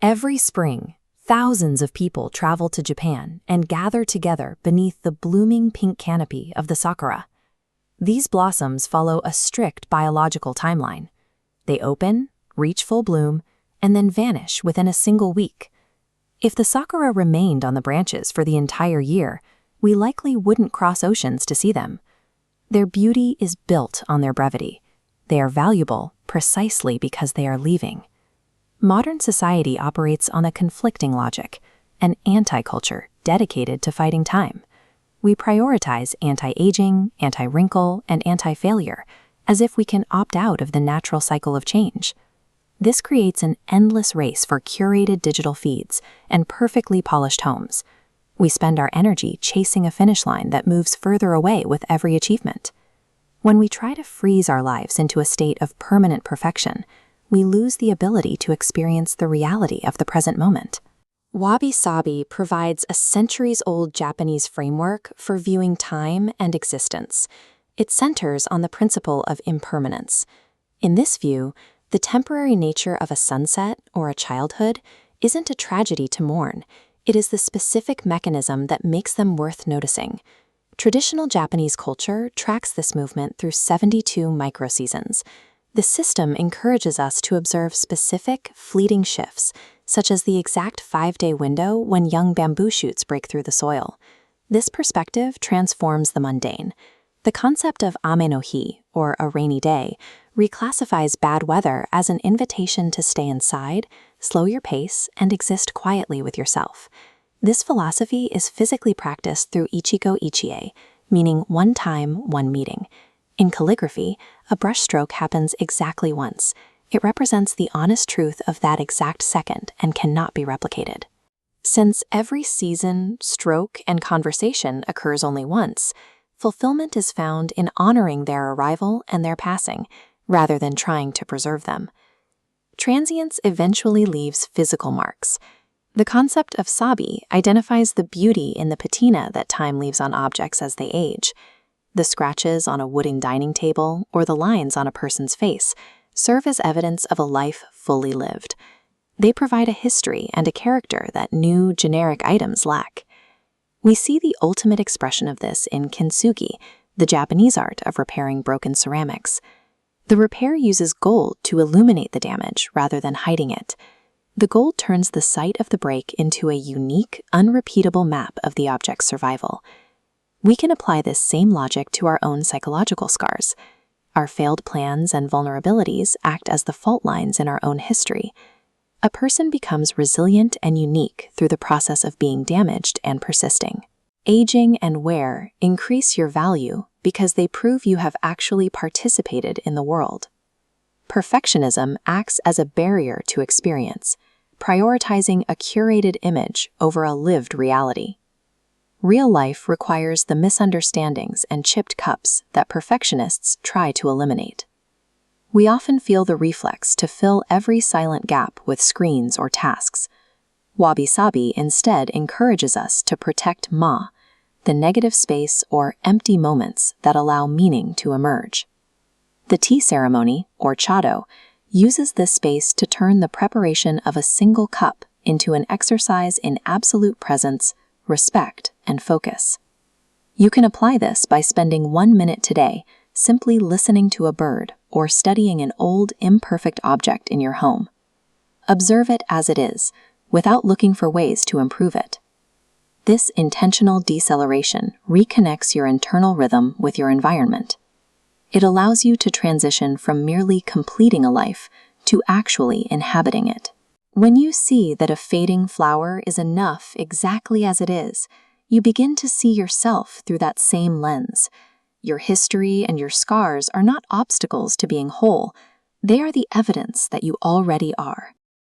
Every spring, thousands of people travel to Japan and gather together beneath the blooming pink canopy of the sakura. These blossoms follow a strict biological timeline. They open, reach full bloom, and then vanish within a single week. If the sakura remained on the branches for the entire year, we likely wouldn't cross oceans to see them. Their beauty is built on their brevity. They are valuable precisely because they are leaving. Modern society operates on a conflicting logic, an anti-culture dedicated to fighting time. We prioritize anti-aging, anti-wrinkle, and anti-failure, as if we can opt out of the natural cycle of change. This creates an endless race for curated digital feeds and perfectly polished homes. We spend our energy chasing a finish line that moves further away with every achievement. When we try to freeze our lives into a state of permanent perfection, we lose the ability to experience the reality of the present moment. Wabi-sabi provides a centuries-old Japanese framework for viewing time and existence. It centers on the principle of impermanence. In this view, the temporary nature of a sunset or a childhood isn't a tragedy to mourn. It is the specific mechanism that makes them worth noticing. Traditional Japanese culture tracks this movement through 72 microseasons. The system encourages us to observe specific, fleeting shifts, such as the exact 5-day window when young bamboo shoots break through the soil. This perspective transforms the mundane. The concept of ame no hi, or a rainy day, reclassifies bad weather as an invitation to stay inside, slow your pace, and exist quietly with yourself. This philosophy is physically practiced through ichigo ichie, meaning one time, one meeting. In calligraphy, a brushstroke happens exactly once. It represents the honest truth of that exact second and cannot be replicated. Since every season, stroke, and conversation occurs only once, fulfillment is found in honoring their arrival and their passing, rather than trying to preserve them. Transience eventually leaves physical marks. The concept of sabi identifies the beauty in the patina that time leaves on objects as they age. The scratches on a wooden dining table or the lines on a person's face serve as evidence of a life fully lived. They provide a history and a character that new, generic items lack. We see the ultimate expression of this in kintsugi, the Japanese art of repairing broken ceramics. The repair uses gold to illuminate the damage rather than hiding it. The gold turns the site of the break into a unique, unrepeatable map of the object's survival. We can apply this same logic to our own psychological scars. Our failed plans and vulnerabilities act as the fault lines in our own history. A person becomes resilient and unique through the process of being damaged and persisting. Aging and wear increase your value because they prove you have actually participated in the world. Perfectionism acts as a barrier to experience, prioritizing a curated image over a lived reality. Real life requires the misunderstandings and chipped cups that perfectionists try to eliminate. We often feel the reflex to fill every silent gap with screens or tasks. Wabi-sabi instead encourages us to protect ma, the negative space or empty moments that allow meaning to emerge. The tea ceremony, or chado, uses this space to turn the preparation of a single cup into an exercise in absolute presence, respect, and focus. You can apply this by spending 1 minute today simply listening to a bird or studying an old, imperfect object in your home. Observe it as it is, without looking for ways to improve it. This intentional deceleration reconnects your internal rhythm with your environment. It allows you to transition from merely completing a life to actually inhabiting it. When you see that a fading flower is enough exactly as it is, you begin to see yourself through that same lens. Your history and your scars are not obstacles to being whole. They are the evidence that you already are.